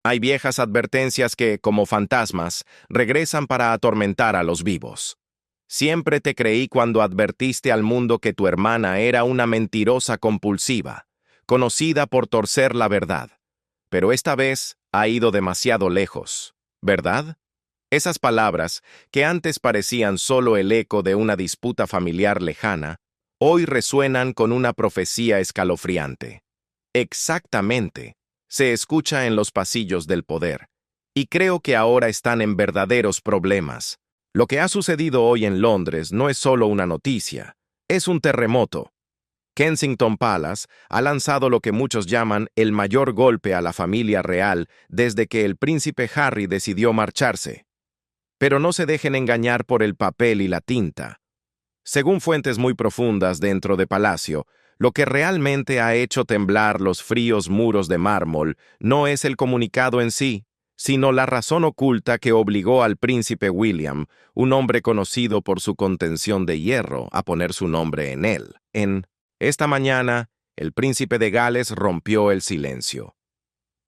Hay viejas advertencias que, como fantasmas, regresan para atormentar a los vivos. Siempre te creí cuando advertiste al mundo que tu hermana era una mentirosa compulsiva, conocida por torcer la verdad. Pero esta vez ha ido demasiado lejos, ¿verdad? Esas palabras, que antes parecían solo el eco de una disputa familiar lejana, hoy resuenan con una profecía escalofriante. Exactamente. Se escucha en los pasillos del poder. Y creo que ahora están en verdaderos problemas. Lo que ha sucedido hoy en Londres no es solo una noticia, es un terremoto. Kensington Palace ha lanzado lo que muchos llaman el mayor golpe a la familia real desde que el príncipe Harry decidió marcharse. Pero no se dejen engañar por el papel y la tinta. Según fuentes muy profundas dentro de Palacio, lo que realmente ha hecho temblar los fríos muros de mármol no es el comunicado en sí, sino la razón oculta que obligó al príncipe William, un hombre conocido por su contención de hierro, a poner su nombre en él. Esta mañana, el príncipe de Gales rompió el silencio.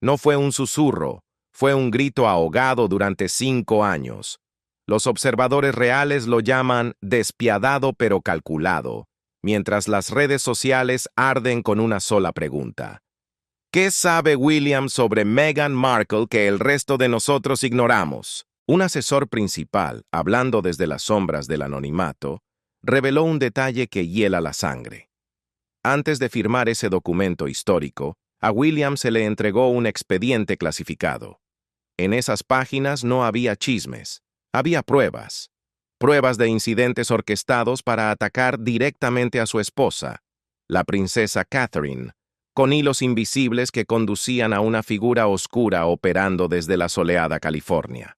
No fue un susurro, fue un grito ahogado durante 5 años. Los observadores reales lo llaman despiadado pero calculado, mientras las redes sociales arden con una sola pregunta. ¿Qué sabe William sobre Meghan Markle que el resto de nosotros ignoramos? Un asesor principal, hablando desde las sombras del anonimato, reveló un detalle que hiela la sangre. Antes de firmar ese documento histórico, a William se le entregó un expediente clasificado. En esas páginas no había chismes, había pruebas. Pruebas de incidentes orquestados para atacar directamente a su esposa, la princesa Catherine, con hilos invisibles que conducían a una figura oscura operando desde la soleada California.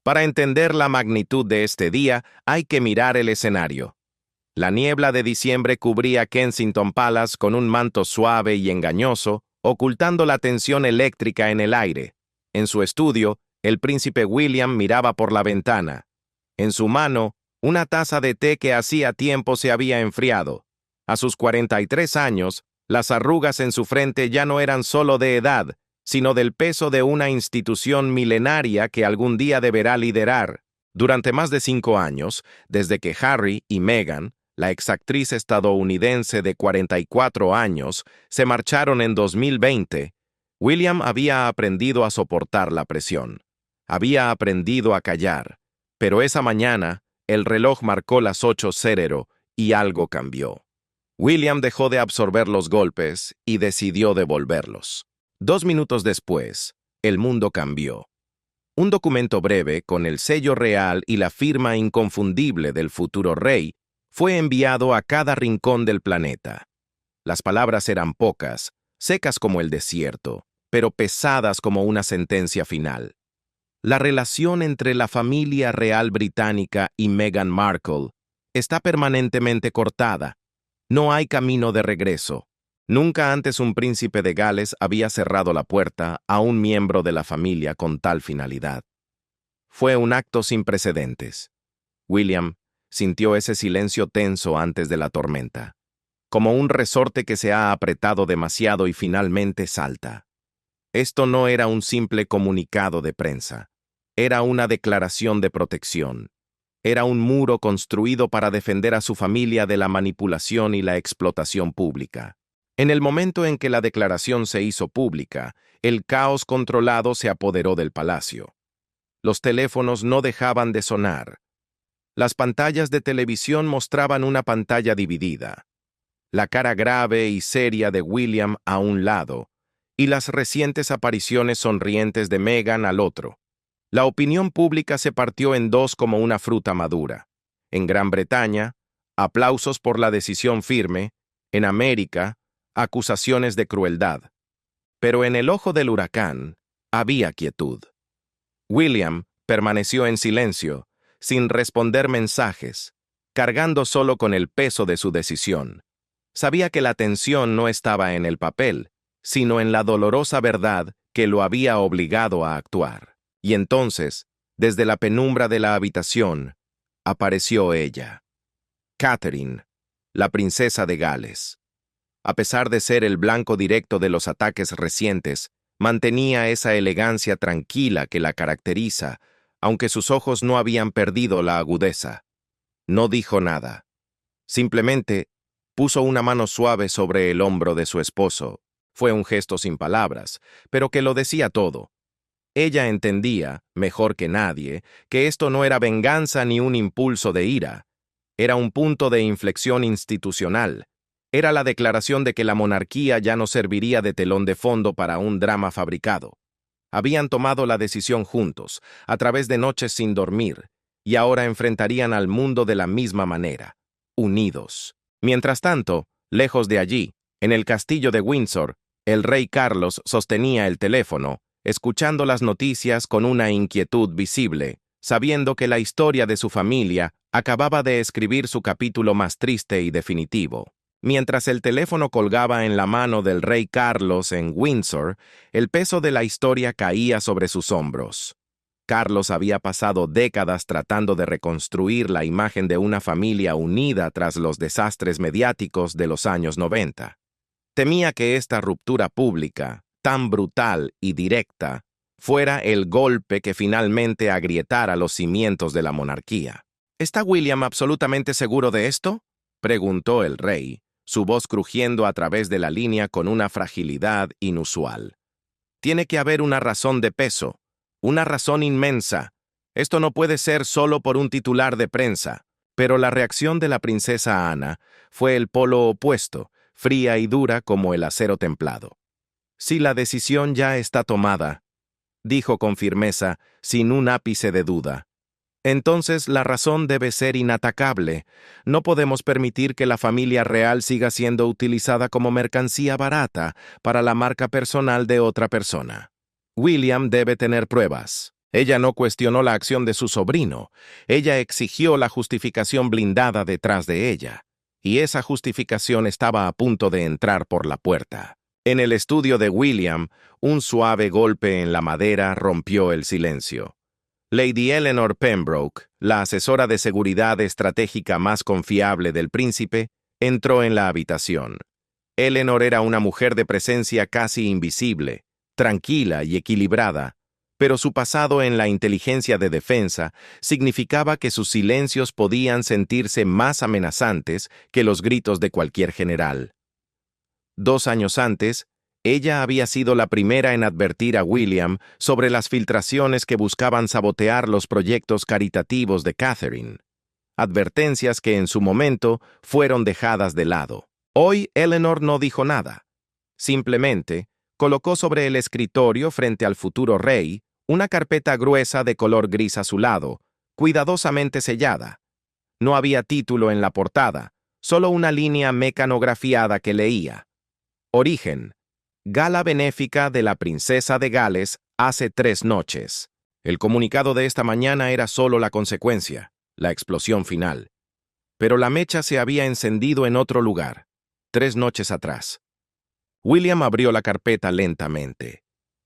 Para entender la magnitud de este día, hay que mirar el escenario. La niebla de diciembre cubría Kensington Palace con un manto suave y engañoso, ocultando la tensión eléctrica en el aire. En su estudio, el príncipe William miraba por la ventana. En su mano, una taza de té que hacía tiempo se había enfriado. A sus 43 años, las arrugas en su frente ya no eran solo de edad, sino del peso de una institución milenaria que algún día deberá liderar. Durante más de 5 años, desde que Harry y Meghan, la exactriz estadounidense de 44 años, se marcharon en 2020, William había aprendido a soportar la presión. Había aprendido a callar. Pero esa mañana, el reloj marcó las 8:00 y algo cambió. William dejó de absorber los golpes y decidió devolverlos. 2 minutos después, el mundo cambió. Un documento breve con el sello real y la firma inconfundible del futuro rey fue enviado a cada rincón del planeta. Las palabras eran pocas, secas como el desierto, pero pesadas como una sentencia final. La relación entre la familia real británica y Meghan Markle está permanentemente cortada. No hay camino de regreso. Nunca antes un príncipe de Gales había cerrado la puerta a un miembro de la familia con tal finalidad. Fue un acto sin precedentes. William sintió ese silencio tenso antes de la tormenta, como un resorte que se ha apretado demasiado y finalmente salta. Esto no era un simple comunicado de prensa. Era una declaración de protección. Era un muro construido para defender a su familia de la manipulación y la explotación pública. En el momento en que la declaración se hizo pública, el caos controlado se apoderó del palacio. Los teléfonos no dejaban de sonar. Las pantallas de televisión mostraban una pantalla dividida, la cara grave y seria de William a un lado, y las recientes apariciones sonrientes de Meghan al otro. La opinión pública se partió en dos como una fruta madura. En Gran Bretaña, aplausos por la decisión firme; en América, acusaciones de crueldad. Pero en el ojo del huracán había quietud. William permaneció en silencio, sin responder mensajes, cargando solo con el peso de su decisión. Sabía que la tensión no estaba en el papel, sino en la dolorosa verdad que lo había obligado a actuar. Y entonces, desde la penumbra de la habitación, apareció ella, Catherine, la princesa de Gales. A pesar de ser el blanco directo de los ataques recientes, Mantenía esa elegancia tranquila que la caracteriza, aunque sus ojos no habían perdido la agudeza. No dijo nada. Simplemente puso una mano suave sobre el hombro de su esposo. Fue un gesto sin palabras, pero que lo decía todo. Ella entendía, mejor que nadie, que esto no era venganza ni un impulso de ira. Era un punto de inflexión institucional. Era la declaración de que la monarquía ya no serviría de telón de fondo para un drama fabricado. Habían tomado la decisión juntos, a través de noches sin dormir, y ahora enfrentarían al mundo de la misma manera, unidos. Mientras tanto, lejos de allí, en el castillo de Windsor, el rey Carlos sostenía el teléfono, escuchando las noticias con una inquietud visible, sabiendo que la historia de su familia acababa de escribir su capítulo más triste y definitivo. Mientras el teléfono colgaba en la mano del rey Carlos en Windsor, el peso de la historia caía sobre sus hombros. Carlos había pasado décadas tratando de reconstruir la imagen de una familia unida tras los desastres mediáticos de los años 90. Temía que esta ruptura pública, tan brutal y directa, fuera el golpe que finalmente agrietara los cimientos de la monarquía. ¿Está William absolutamente seguro de esto?, preguntó el rey, su voz crujiendo a través de la línea con una fragilidad inusual. Tiene que haber una razón de peso, una razón inmensa. Esto no puede ser solo por un titular de prensa. Pero la reacción de la princesa Ana fue el polo opuesto, fría y dura como el acero templado. «Si la decisión ya está tomada», dijo con firmeza, sin un ápice de duda, «entonces la razón debe ser inatacable. No podemos permitir que la familia real siga siendo utilizada como mercancía barata para la marca personal de otra persona. William debe tener pruebas». Ella no cuestionó la acción de su sobrino. Ella exigió la justificación blindada detrás de ella. Y esa justificación estaba a punto de entrar por la puerta. En el estudio de William, un suave golpe en la madera rompió el silencio. Lady Eleanor Pembroke, la asesora de seguridad estratégica más confiable del príncipe, entró en la habitación. Eleanor era una mujer de presencia casi invisible, tranquila y equilibrada, pero su pasado en la inteligencia de defensa significaba que sus silencios podían sentirse más amenazantes que los gritos de cualquier general. 2 años antes, ella había sido la primera en advertir a William sobre las filtraciones que buscaban sabotear los proyectos caritativos de Catherine. Advertencias que en su momento fueron dejadas de lado. Hoy Eleanor no dijo nada. Simplemente colocó sobre el escritorio frente al futuro rey una carpeta gruesa de color gris azulado, cuidadosamente sellada. No había título en la portada, solo una línea mecanografiada que leía: Origen. Gala benéfica de la princesa de Gales hace 3 noches. El comunicado de esta mañana era solo la consecuencia, la explosión final. Pero la mecha se había encendido en otro lugar, 3 noches atrás. William abrió la carpeta lentamente.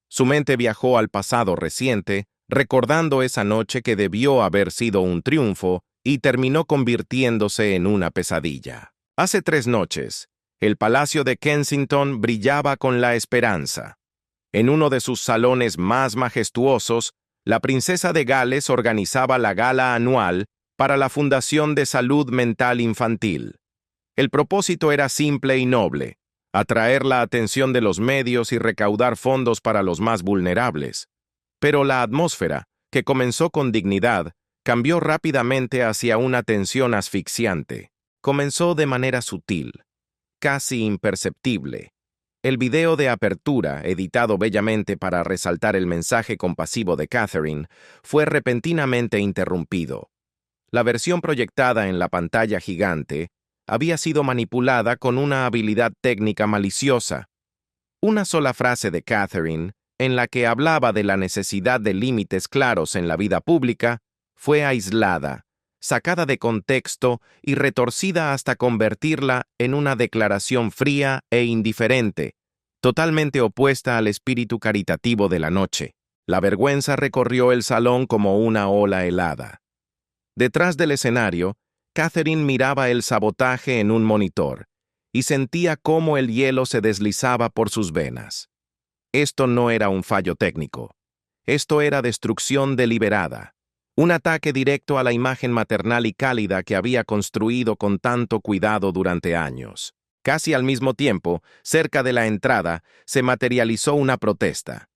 Su mente viajó al pasado reciente, recordando esa noche que debió haber sido un triunfo y terminó convirtiéndose en una pesadilla. Hace 3 noches, el Palacio de Kensington brillaba con la esperanza. En uno de sus salones más majestuosos, la princesa de Gales organizaba la gala anual para la Fundación de Salud Mental Infantil. El propósito era simple y noble: atraer la atención de los medios y recaudar fondos para los más vulnerables. Pero la atmósfera, que comenzó con dignidad, cambió rápidamente hacia una tensión asfixiante. Comenzó de manera sutil, casi imperceptible. El video de apertura, editado bellamente para resaltar el mensaje compasivo de Catherine, fue repentinamente interrumpido. La versión proyectada en la pantalla gigante había sido manipulada con una habilidad técnica maliciosa. Una sola frase de Catherine, en la que hablaba de la necesidad de límites claros en la vida pública, fue aislada, sacada de contexto y retorcida hasta convertirla en una declaración fría e indiferente, totalmente opuesta al espíritu caritativo de la noche. La vergüenza recorrió el salón como una ola helada. Detrás del escenario, Catherine miraba el sabotaje en un monitor y sentía cómo el hielo se deslizaba por sus venas. Esto no era un fallo técnico. Esto era destrucción deliberada. Un ataque directo a la imagen maternal y cálida que había construido con tanto cuidado durante años. Casi al mismo tiempo, cerca de la entrada, se materializó una protesta.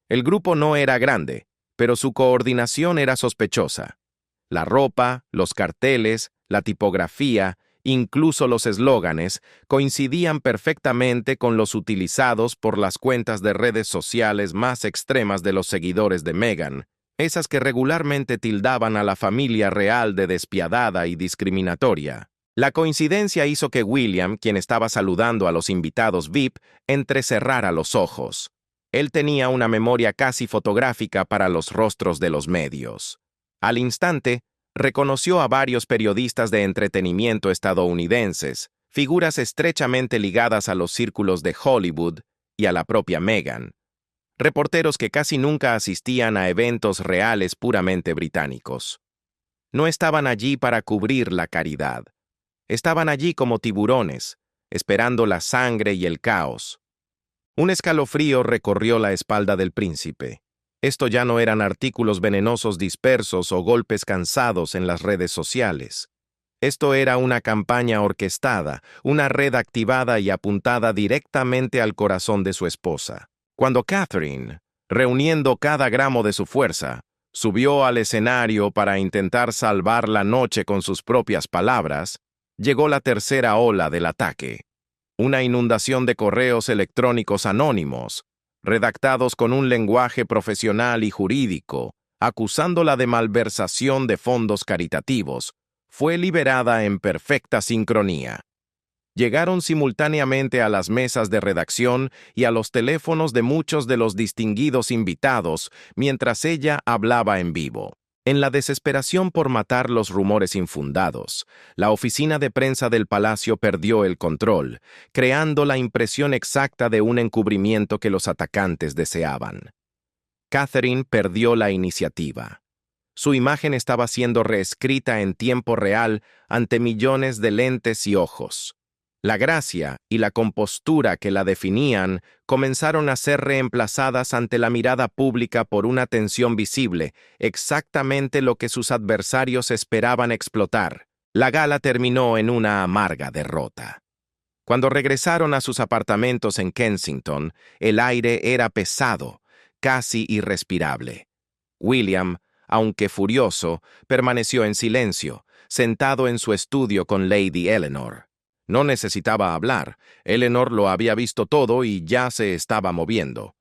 El grupo no era grande, pero su coordinación era sospechosa. La ropa, los carteles, la tipografía, incluso los eslóganes, coincidían perfectamente con los utilizados por las cuentas de redes sociales más extremas de los seguidores de Meghan, esas que regularmente tildaban a la familia real de despiadada y discriminatoria. La coincidencia hizo que William, quien estaba saludando a los invitados VIP, entrecerrara los ojos. Él tenía una memoria casi fotográfica para los rostros de los medios. Al instante, reconoció a varios periodistas de entretenimiento estadounidenses, figuras estrechamente ligadas a los círculos de Hollywood y a la propia Meghan. Reporteros que casi nunca asistían a eventos reales puramente británicos. No estaban allí para cubrir la caridad. Estaban allí como tiburones, esperando la sangre y el caos. Un escalofrío recorrió la espalda del príncipe. Esto ya no eran artículos venenosos dispersos o golpes cansados en las redes sociales. Esto era una campaña orquestada, una red activada y apuntada directamente al corazón de su esposa. Cuando Catherine, reuniendo cada gramo de su fuerza, subió al escenario para intentar salvar la noche con sus propias palabras, llegó la tercera ola del ataque. Una inundación de correos electrónicos anónimos, redactados con un lenguaje profesional y jurídico, acusándola de malversación de fondos caritativos, fue liberada en perfecta sincronía. Llegaron simultáneamente a las mesas de redacción y a los teléfonos de muchos de los distinguidos invitados mientras ella hablaba en vivo. En la desesperación por matar los rumores infundados, la oficina de prensa del palacio perdió el control, creando la impresión exacta de un encubrimiento que los atacantes deseaban. Catherine perdió la iniciativa. Su imagen estaba siendo reescrita en tiempo real ante millones de lentes y ojos. La gracia y la compostura que la definían comenzaron a ser reemplazadas ante la mirada pública por una tensión visible, exactamente lo que sus adversarios esperaban explotar. La gala terminó en una amarga derrota. Cuando regresaron a sus apartamentos en Kensington, el aire era pesado, casi irrespirable. William, aunque furioso, permaneció en silencio, sentado en su estudio con Lady Eleanor. No necesitaba hablar. Eleanor lo había visto todo y ya se estaba moviendo.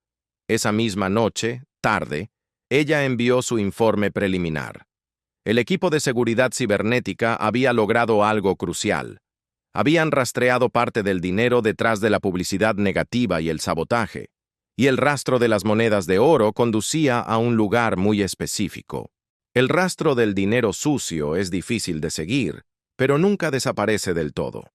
Esa misma noche, tarde, ella envió su informe preliminar. El equipo de seguridad cibernética había logrado algo crucial. Habían rastreado parte del dinero detrás de la publicidad negativa y el sabotaje, y el rastro de las monedas de oro conducía a un lugar muy específico. El rastro del dinero sucio es difícil de seguir, pero nunca desaparece del todo.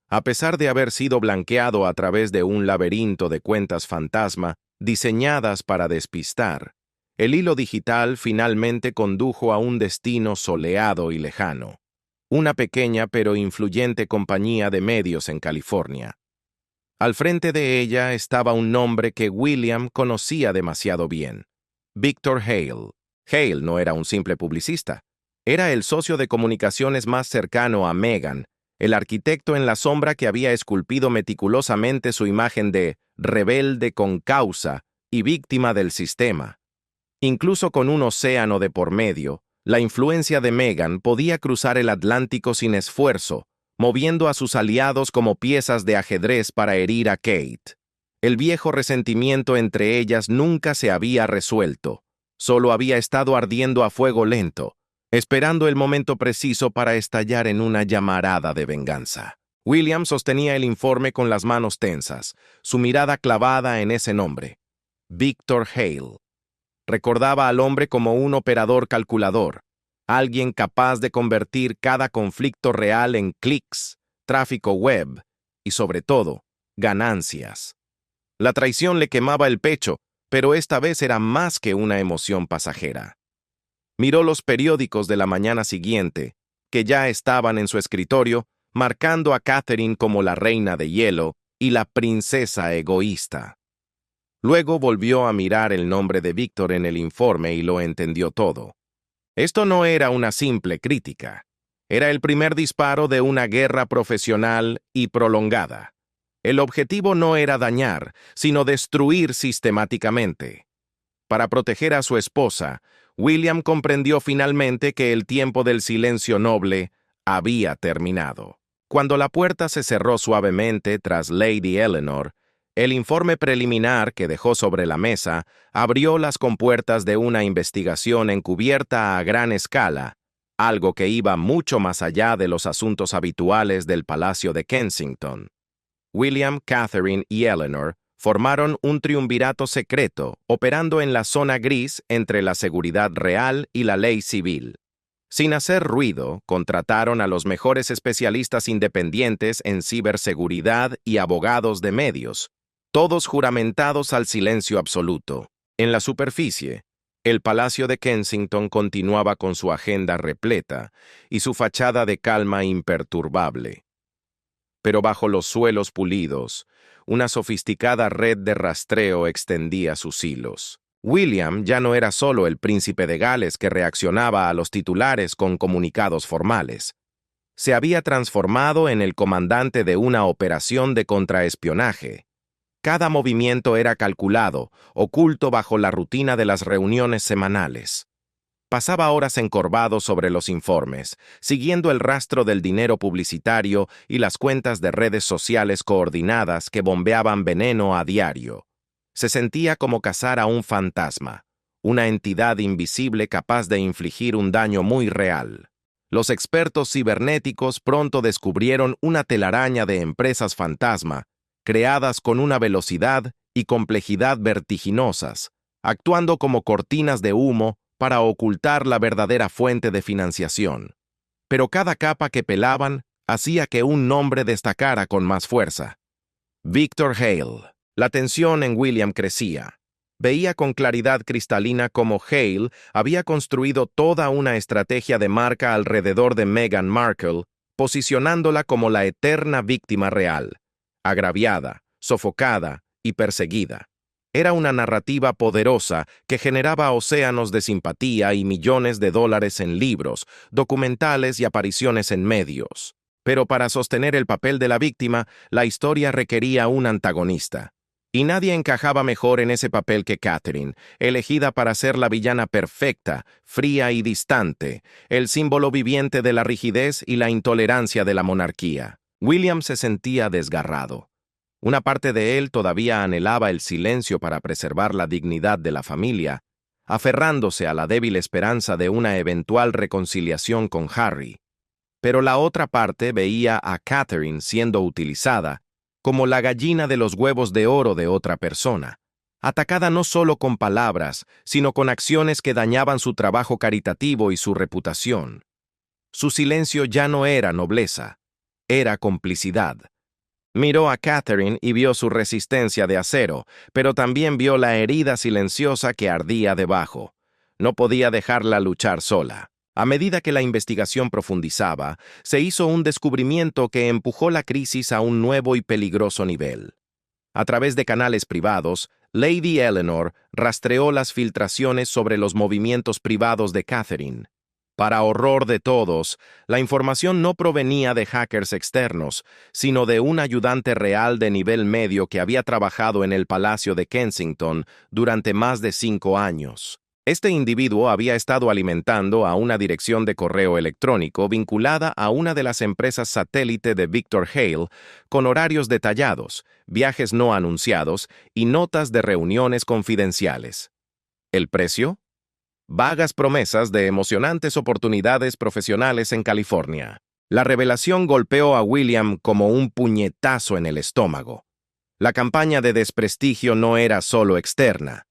A pesar de haber sido blanqueado a través de un laberinto de cuentas fantasma diseñadas para despistar, el hilo digital finalmente condujo a un destino soleado y lejano, una pequeña pero influyente compañía de medios en California. Al frente de ella estaba un nombre que William conocía demasiado bien: Victor Hale. Hale no era un simple publicista, era el socio de comunicaciones más cercano a Meghan, el arquitecto en la sombra que había esculpido meticulosamente su imagen de rebelde con causa y víctima del sistema. Incluso con un océano de por medio, la influencia de Meghan podía cruzar el Atlántico sin esfuerzo, moviendo a sus aliados como piezas de ajedrez para herir a Kate. El viejo resentimiento entre ellas nunca se había resuelto, solo había estado ardiendo a fuego lento, esperando el momento preciso para estallar en una llamarada de venganza. William sostenía el informe con las manos tensas, su mirada clavada en ese nombre: Victor Hale. Recordaba al hombre como un operador calculador, alguien capaz de convertir cada conflicto real en clics, tráfico web y, sobre todo, ganancias. La traición le quemaba el pecho, pero esta vez era más que una emoción pasajera. Miró los periódicos de la mañana siguiente, que ya estaban en su escritorio, marcando a Catherine como la reina de hielo y la princesa egoísta. Luego volvió a mirar el nombre de Víctor en el informe y lo entendió todo. Esto no era una simple crítica. Era el primer disparo de una guerra profesional y prolongada. El objetivo no era dañar, sino destruir sistemáticamente. Para proteger a su esposa, William comprendió finalmente que el tiempo del silencio noble había terminado. Cuando la puerta se cerró suavemente tras Lady Eleanor, el informe preliminar que dejó sobre la mesa abrió las compuertas de una investigación encubierta a gran escala, algo que iba mucho más allá de los asuntos habituales del Palacio de Kensington. William, Catherine y Eleanor formaron un triunvirato secreto operando en la zona gris entre la seguridad real y la ley civil. Sin hacer ruido, contrataron a los mejores especialistas independientes en ciberseguridad y abogados de medios, todos juramentados al silencio absoluto. En la superficie, el Palacio de Kensington continuaba con su agenda repleta y su fachada de calma imperturbable. Pero bajo los suelos pulidos, una sofisticada red de rastreo extendía sus hilos. William ya no era solo el príncipe de Gales que reaccionaba a los titulares con comunicados formales. Se había transformado en el comandante de una operación de contraespionaje. Cada movimiento era calculado, oculto bajo la rutina de las reuniones semanales. Pasaba horas encorvado sobre los informes, siguiendo el rastro del dinero publicitario y las cuentas de redes sociales coordinadas que bombeaban veneno a diario. Se sentía como cazar a un fantasma, una entidad invisible capaz de infligir un daño muy real. Los expertos cibernéticos pronto descubrieron una telaraña de empresas fantasma, creadas con una velocidad y complejidad vertiginosas, actuando como cortinas de humo para ocultar la verdadera fuente de financiación. Pero cada capa que pelaban hacía que un nombre destacara con más fuerza. Victor Hale. La tensión en William crecía. Veía con claridad cristalina cómo Hale había construido toda una estrategia de marca alrededor de Meghan Markle, posicionándola como la eterna víctima real, agraviada, sofocada y perseguida. Era una narrativa poderosa que generaba océanos de simpatía y millones de dólares en libros, documentales y apariciones en medios. Pero para sostener el papel de la víctima, la historia requería un antagonista. Y nadie encajaba mejor en ese papel que Catherine, elegida para ser la villana perfecta, fría y distante, el símbolo viviente de la rigidez y la intolerancia de la monarquía. William se sentía desgarrado. Una parte de él todavía anhelaba el silencio para preservar la dignidad de la familia, aferrándose a la débil esperanza de una eventual reconciliación con Harry. Pero la otra parte veía a Catherine siendo utilizada como la gallina de los huevos de oro de otra persona, atacada no solo con palabras, sino con acciones que dañaban su trabajo caritativo y su reputación. Su silencio ya no era nobleza, era complicidad. Miró a Catherine y vio su resistencia de acero, pero también vio la herida silenciosa que ardía debajo. No podía dejarla luchar sola. A medida que la investigación profundizaba, se hizo un descubrimiento que empujó la crisis a un nuevo y peligroso nivel. A través de canales privados, Lady Eleanor rastreó las filtraciones sobre los movimientos privados de Catherine. Para horror de todos, la información no provenía de hackers externos, sino de un ayudante real de nivel medio que había trabajado en el Palacio de Kensington durante más de 5 años. Este individuo había estado alimentando a una dirección de correo electrónico vinculada a una de las empresas satélite de Victor Hale, con horarios detallados, viajes no anunciados y notas de reuniones confidenciales. ¿El precio? Vagas promesas de emocionantes oportunidades profesionales en California. La revelación golpeó a William como un puñetazo en el estómago. La campaña de desprestigio no era solo externa.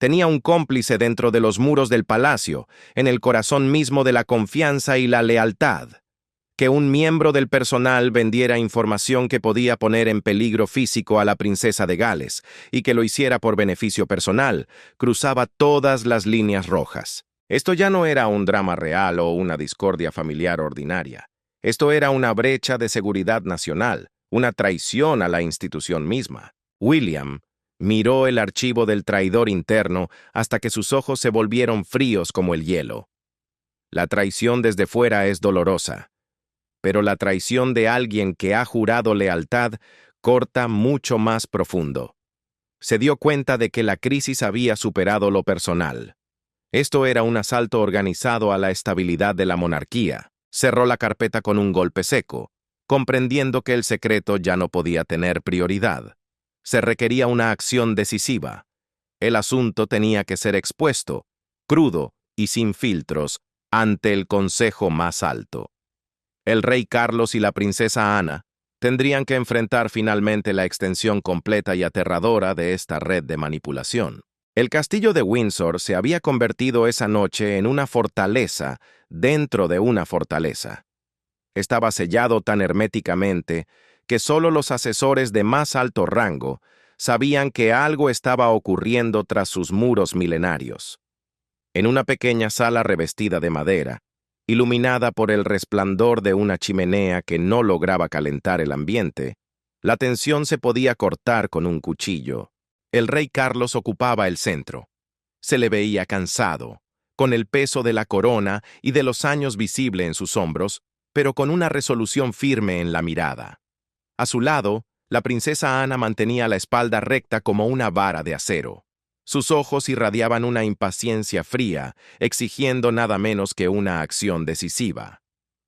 Tenía un cómplice dentro de los muros del palacio, en el corazón mismo de la confianza y la lealtad. Que un miembro del personal vendiera información que podía poner en peligro físico a la princesa de Gales, y que lo hiciera por beneficio personal, cruzaba todas las líneas rojas. Esto ya no era un drama real o una discordia familiar ordinaria. Esto era una brecha de seguridad nacional, una traición a la institución misma. William Miró el archivo del traidor interno hasta que sus ojos se volvieron fríos como el hielo. La traición desde fuera es dolorosa, pero la traición de alguien que ha jurado lealtad corta mucho más profundo. Se dio cuenta de que la crisis había superado lo personal. Esto era un asalto organizado a la estabilidad de la monarquía. Cerró la carpeta con un golpe seco, comprendiendo que el secreto ya no podía tener prioridad. Se requería una acción decisiva. El asunto tenía que ser expuesto, crudo y sin filtros, ante el consejo más alto. El rey Carlos y la princesa Ana tendrían que enfrentar finalmente la extensión completa y aterradora de esta red de manipulación. El castillo de Windsor se había convertido esa noche en una fortaleza dentro de una fortaleza. Estaba sellado tan herméticamente que solo los asesores de más alto rango sabían que algo estaba ocurriendo tras sus muros milenarios. En una pequeña sala revestida de madera, iluminada por el resplandor de una chimenea que no lograba calentar el ambiente, la tensión se podía cortar con un cuchillo. El rey Carlos ocupaba el centro. Se le veía cansado, con el peso de la corona y de los años visible en sus hombros, pero con una resolución firme en la mirada. A su lado, la princesa Ana mantenía la espalda recta como una vara de acero. Sus ojos irradiaban una impaciencia fría, exigiendo nada menos que una acción decisiva.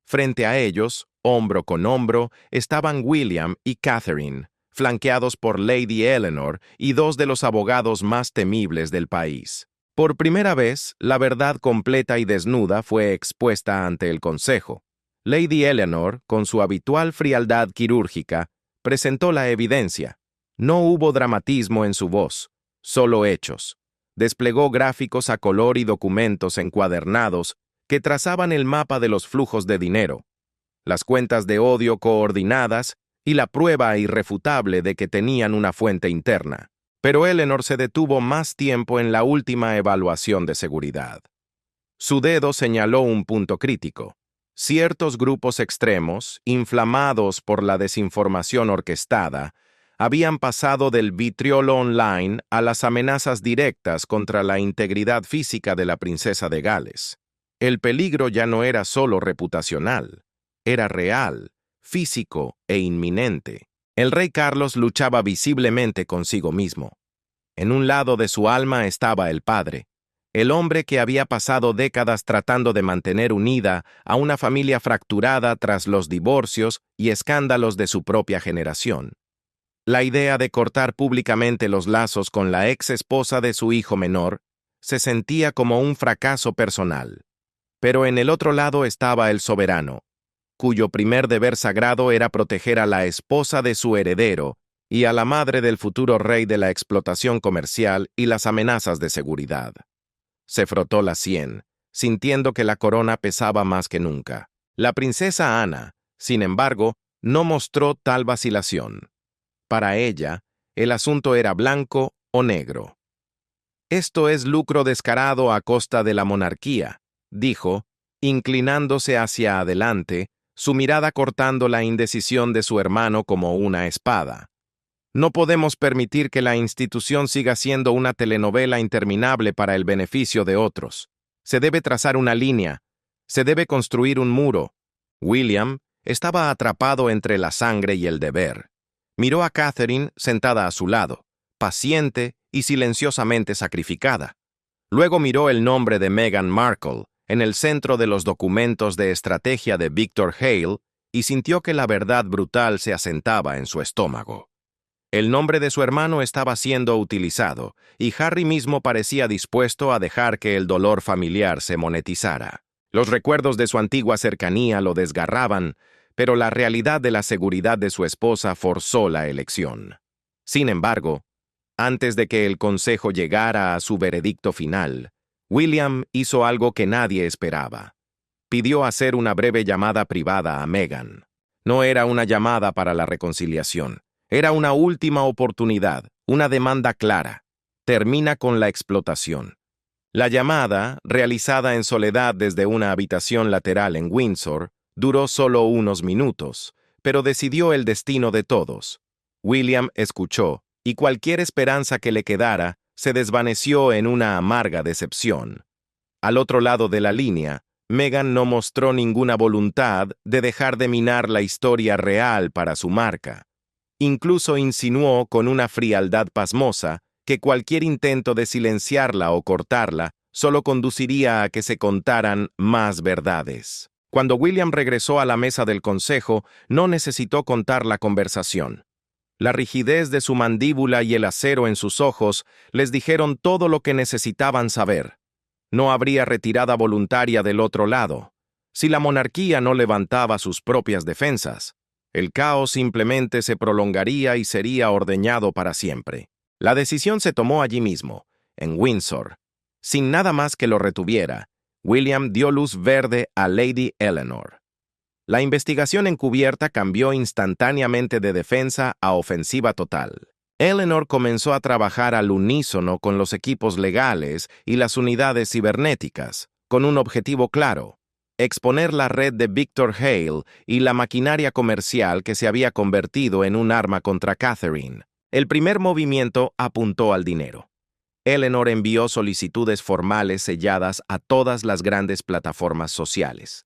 Frente a ellos, hombro con hombro, estaban William y Catherine, flanqueados por Lady Eleanor y dos de los abogados más temibles del país. Por primera vez, la verdad completa y desnuda fue expuesta ante el consejo. Lady Eleanor, con su habitual frialdad quirúrgica, presentó la evidencia. No hubo dramatismo en su voz, solo hechos. Desplegó gráficos a color y documentos encuadernados que trazaban el mapa de los flujos de dinero, las cuentas de odio coordinadas y la prueba irrefutable de que tenían una fuente interna. Pero Eleanor se detuvo más tiempo en la última evaluación de seguridad. Su dedo señaló un punto crítico. Ciertos grupos extremos, inflamados por la desinformación orquestada, habían pasado del vitriolo online a las amenazas directas contra la integridad física de la princesa de Gales. El peligro ya no era solo reputacional, era real, físico e inminente. El rey Carlos luchaba visiblemente consigo mismo. En un lado de su alma estaba el padre, el hombre que había pasado décadas tratando de mantener unida a una familia fracturada tras los divorcios y escándalos de su propia generación. La idea de cortar públicamente los lazos con la ex esposa de su hijo menor se sentía como un fracaso personal. Pero en el otro lado estaba el soberano, cuyo primer deber sagrado era proteger a la esposa de su heredero y a la madre del futuro rey de la explotación comercial y las amenazas de seguridad. Se frotó la sien, sintiendo que la corona pesaba más que nunca. La princesa Ana, sin embargo, no mostró tal vacilación. Para ella, el asunto era blanco o negro. Esto es lucro descarado a costa de la monarquía, dijo, inclinándose hacia adelante, su mirada cortando la indecisión de su hermano como una espada. No podemos permitir que la institución siga siendo una telenovela interminable para el beneficio de otros. Se debe trazar una línea, se debe construir un muro. William estaba atrapado entre la sangre y el deber. Miró a Catherine sentada a su lado, paciente y silenciosamente sacrificada. Luego miró el nombre de Meghan Markle en el centro de los documentos de estrategia de Victor Hale y sintió que la verdad brutal se asentaba en su estómago. El nombre de su hermano estaba siendo utilizado, y Harry mismo parecía dispuesto a dejar que el dolor familiar se monetizara. Los recuerdos de su antigua cercanía lo desgarraban, pero la realidad de la seguridad de su esposa forzó la elección. Sin embargo, antes de que el consejo llegara a su veredicto final, William hizo algo que nadie esperaba. Pidió hacer una breve llamada privada a Meghan. No era una llamada para la reconciliación. Era una última oportunidad, una demanda clara. Termina con la explotación. La llamada, realizada en soledad desde una habitación lateral en Windsor, duró solo unos minutos, pero decidió el destino de todos. William escuchó, y cualquier esperanza que le quedara se desvaneció en una amarga decepción. Al otro lado de la línea, Meghan no mostró ninguna voluntad de dejar de minar la historia real para su marca. Incluso insinuó con una frialdad pasmosa que cualquier intento de silenciarla o cortarla solo conduciría a que se contaran más verdades. Cuando William regresó a la mesa del consejo, no necesitó contar la conversación. La rigidez de su mandíbula y el acero en sus ojos les dijeron todo lo que necesitaban saber. No habría retirada voluntaria del otro lado. Si la monarquía no levantaba sus propias defensas, el caos simplemente se prolongaría y sería ordeñado para siempre. La decisión se tomó allí mismo, en Windsor. Sin nada más que lo retuviera, William dio luz verde a Lady Eleanor. La investigación encubierta cambió instantáneamente de defensa a ofensiva total. Eleanor comenzó a trabajar al unísono con los equipos legales y las unidades cibernéticas, con un objetivo claro: exponer la red de Victor Hale y la maquinaria comercial que se había convertido en un arma contra Catherine. El primer movimiento apuntó al dinero. Eleanor envió solicitudes formales selladas a todas las grandes plataformas sociales.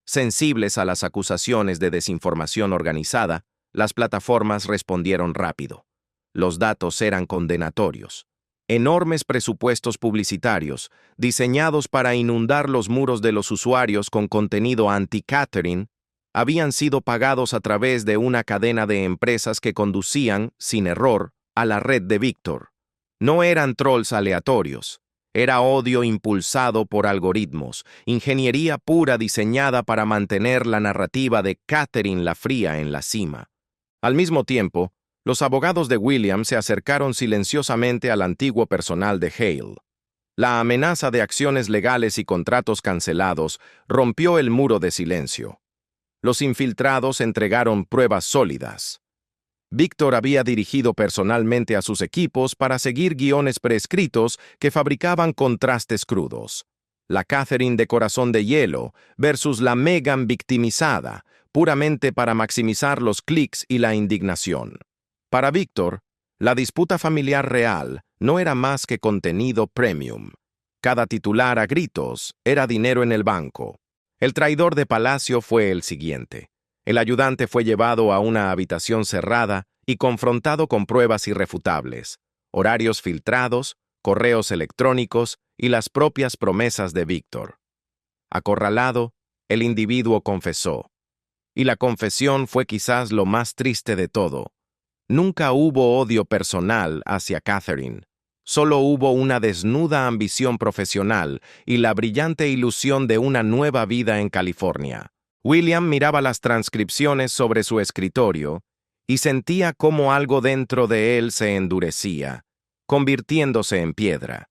Sensibles a las acusaciones de desinformación organizada, las plataformas respondieron rápido. Los datos eran condenatorios. Enormes presupuestos publicitarios, diseñados para inundar los muros de los usuarios con contenido anti-Catherine, habían sido pagados a través de una cadena de empresas que conducían, sin error, a la red de Victor. No eran trolls aleatorios. Era odio impulsado por algoritmos, ingeniería pura diseñada para mantener la narrativa de Catherine la Fría en la cima. Al mismo tiempo, los abogados de William se acercaron silenciosamente al antiguo personal de Hale. La amenaza de acciones legales y contratos cancelados rompió el muro de silencio. Los infiltrados entregaron pruebas sólidas. Victor había dirigido personalmente a sus equipos para seguir guiones prescritos que fabricaban contrastes crudos. La Catherine de corazón de hielo versus la Meghan victimizada, puramente para maximizar los clics y la indignación. Para Victor, la disputa familiar real no era más que contenido premium. Cada titular a gritos era dinero en el banco. El traidor de palacio fue el siguiente. El ayudante fue llevado a una habitación cerrada y confrontado con pruebas irrefutables, horarios filtrados, correos electrónicos y las propias promesas de Victor. Acorralado, el individuo confesó. Y la confesión fue quizás lo más triste de todo. Nunca hubo odio personal hacia Catherine. Solo hubo una desnuda ambición profesional y la brillante ilusión de una nueva vida en California. William miraba las transcripciones sobre su escritorio y sentía cómo algo dentro de él se endurecía, convirtiéndose en piedra.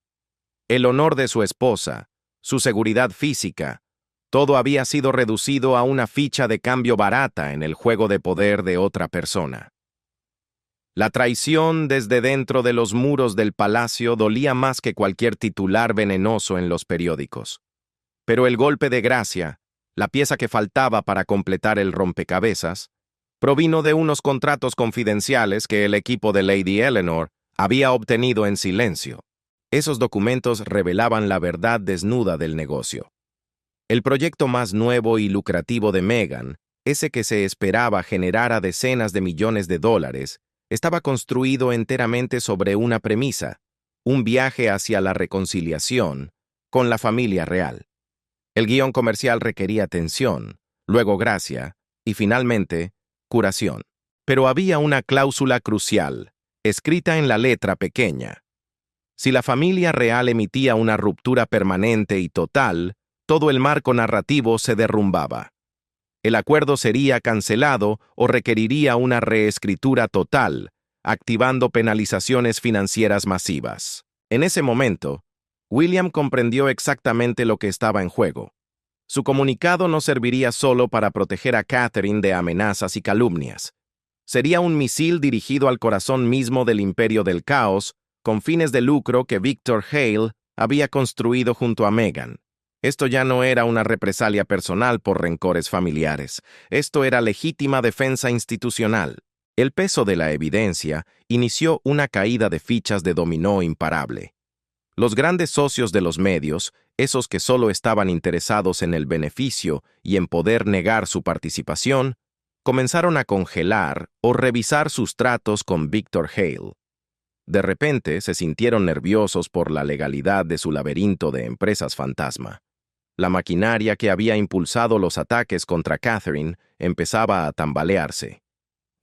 El honor de su esposa, su seguridad física, todo había sido reducido a una ficha de cambio barata en el juego de poder de otra persona. La traición desde dentro de los muros del palacio dolía más que cualquier titular venenoso en los periódicos. Pero el golpe de gracia, la pieza que faltaba para completar el rompecabezas, provino de unos contratos confidenciales que el equipo de Lady Eleanor había obtenido en silencio. Esos documentos revelaban la verdad desnuda del negocio. El proyecto más nuevo y lucrativo de Meghan, ese que se esperaba generara decenas de millones de dólares, estaba construido enteramente sobre una premisa: un viaje hacia la reconciliación con la familia real. El guión comercial requería tensión, luego gracia y finalmente curación. Pero había una cláusula crucial, escrita en la letra pequeña. Si la familia real emitía una ruptura permanente y total, todo el marco narrativo se derrumbaba. El acuerdo sería cancelado o requeriría una reescritura total, activando penalizaciones financieras masivas. En ese momento, William comprendió exactamente lo que estaba en juego. Su comunicado no serviría solo para proteger a Catherine de amenazas y calumnias. Sería un misil dirigido al corazón mismo del imperio del caos, con fines de lucro que Victor Hale había construido junto a Meghan. Esto ya no era una represalia personal por rencores familiares. Esto era legítima defensa institucional. El peso de la evidencia inició una caída de fichas de dominó imparable. Los grandes socios de los medios, esos que solo estaban interesados en el beneficio y en poder negar su participación, comenzaron a congelar o revisar sus tratos con Victor Hale. De repente se sintieron nerviosos por la legalidad de su laberinto de empresas fantasma. La maquinaria que había impulsado los ataques contra Catherine empezaba a tambalearse.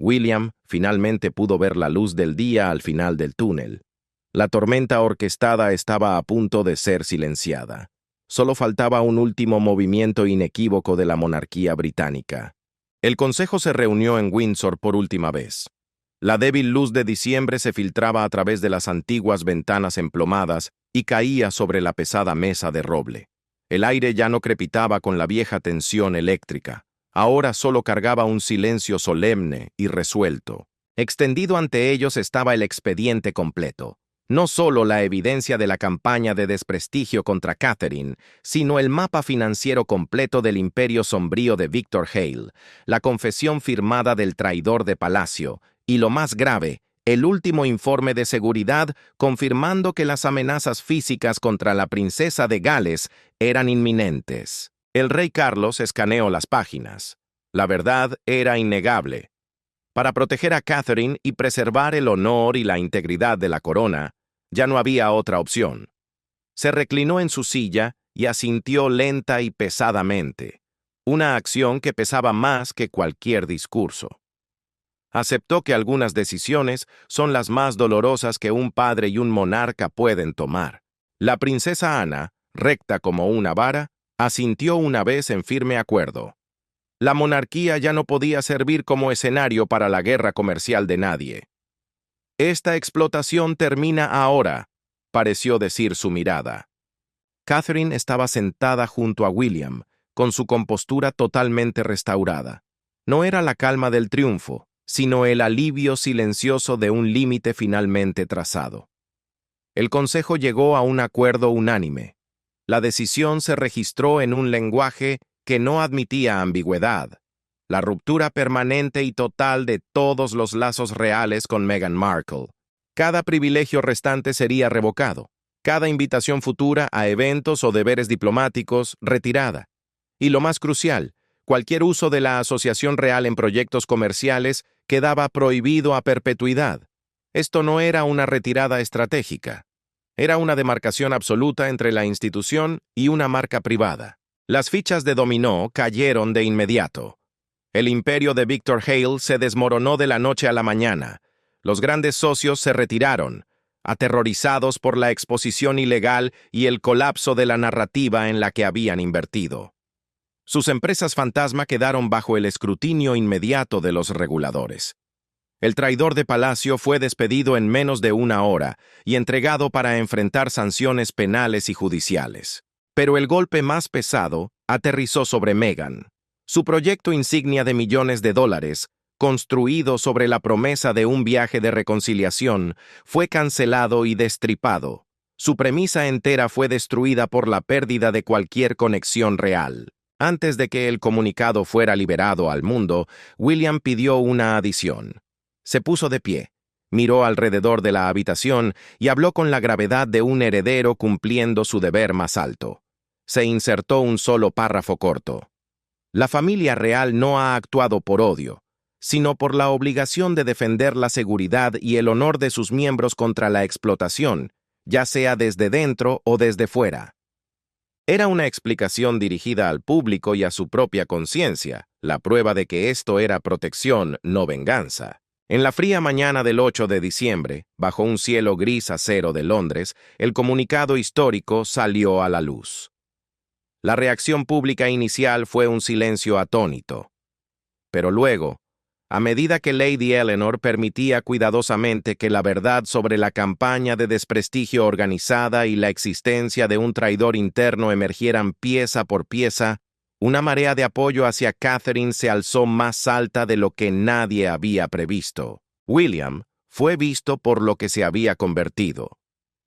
William finalmente pudo ver la luz del día al final del túnel. La tormenta orquestada estaba a punto de ser silenciada. Solo faltaba un último movimiento inequívoco de la monarquía británica. El consejo se reunió en Windsor por última vez. La débil luz de diciembre se filtraba a través de las antiguas ventanas emplomadas y caía sobre la pesada mesa de roble. El aire ya no crepitaba con la vieja tensión eléctrica. Ahora solo cargaba un silencio solemne y resuelto. Extendido ante ellos estaba el expediente completo. No solo la evidencia de la campaña de desprestigio contra Catherine, sino el mapa financiero completo del imperio sombrío de Victor Hale, la confesión firmada del traidor de Palacio, y lo más grave, el último informe de seguridad confirmando que las amenazas físicas contra la princesa de Gales eran inminentes. El rey Carlos escaneó las páginas. La verdad era innegable. Para proteger a Catherine y preservar el honor y la integridad de la corona, ya no había otra opción. Se reclinó en su silla y asintió lenta y pesadamente, una acción que pesaba más que cualquier discurso. Aceptó que algunas decisiones son las más dolorosas que un padre y un monarca pueden tomar. La princesa Ana, recta como una vara, asintió una vez en firme acuerdo. La monarquía ya no podía servir como escenario para la guerra comercial de nadie. «Esta explotación termina ahora», pareció decir su mirada. Catherine estaba sentada junto a William, con su compostura totalmente restaurada. No era la calma del triunfo, sino el alivio silencioso de un límite finalmente trazado. El consejo llegó a un acuerdo unánime. La decisión se registró en un lenguaje que no admitía ambigüedad. La ruptura permanente y total de todos los lazos reales con Meghan Markle. Cada privilegio restante sería revocado, cada invitación futura a eventos o deberes diplomáticos retirada. Y lo más crucial, cualquier uso de la asociación real en proyectos comerciales quedaba prohibido a perpetuidad. Esto no era una retirada estratégica. Era una demarcación absoluta entre la institución y una marca privada. Las fichas de dominó cayeron de inmediato. El imperio de Victor Hale se desmoronó de la noche a la mañana. Los grandes socios se retiraron, aterrorizados por la exposición ilegal y el colapso de la narrativa en la que habían invertido. Sus empresas fantasma quedaron bajo el escrutinio inmediato de los reguladores. El traidor de Palacio fue despedido en menos de una hora y entregado para enfrentar sanciones penales y judiciales. Pero el golpe más pesado aterrizó sobre Meghan. Su proyecto insignia de millones de dólares, construido sobre la promesa de un viaje de reconciliación, fue cancelado y destripado. Su premisa entera fue destruida por la pérdida de cualquier conexión real. Antes de que el comunicado fuera liberado al mundo, William pidió una adición. Se puso de pie, miró alrededor de la habitación y habló con la gravedad de un heredero cumpliendo su deber más alto. Se insertó un solo párrafo corto. La familia real no ha actuado por odio, sino por la obligación de defender la seguridad y el honor de sus miembros contra la explotación, ya sea desde dentro o desde fuera. Era una explicación dirigida al público y a su propia conciencia, la prueba de que esto era protección, no venganza. En la fría mañana del 8 de diciembre, bajo un cielo gris acero de Londres, el comunicado histórico salió a la luz. La reacción pública inicial fue un silencio atónito. Pero luego, a medida que Lady Eleanor permitía cuidadosamente que la verdad sobre la campaña de desprestigio organizada y la existencia de un traidor interno emergieran pieza por pieza, una marea de apoyo hacia Catherine se alzó más alta de lo que nadie había previsto. William fue visto por lo que se había convertido.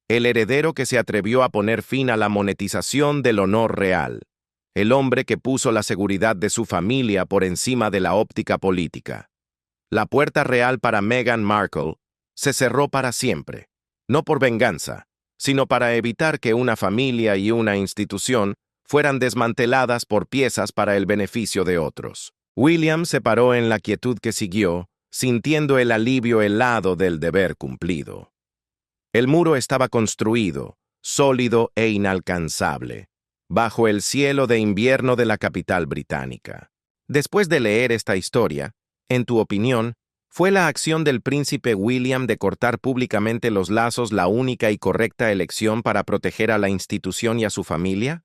El heredero que se atrevió a poner fin a la monetización del honor real. El hombre que puso la seguridad de su familia por encima de la óptica política. La puerta real para Meghan Markle se cerró para siempre, no por venganza, sino para evitar que una familia y una institución fueran desmanteladas por piezas para el beneficio de otros. William se paró en la quietud que siguió, sintiendo el alivio helado del deber cumplido. El muro estaba construido, sólido e inalcanzable, bajo el cielo de invierno de la capital británica. Después de leer esta historia, en tu opinión, ¿fue la acción del príncipe William de cortar públicamente los lazos la única y correcta elección para proteger a la institución y a su familia?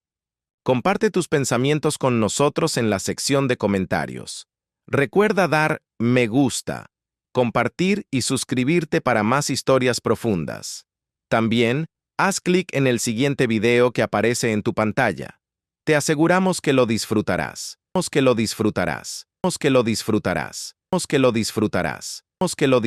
Comparte tus pensamientos con nosotros en la sección de comentarios. Recuerda dar me gusta, compartir y suscribirte para más historias profundas. También, haz clic en el siguiente video que aparece en tu pantalla. Te aseguramos que lo disfrutarás. Que lo disfrutarás. Que lo disfrutarás. Que lo disfrutarás. Que lo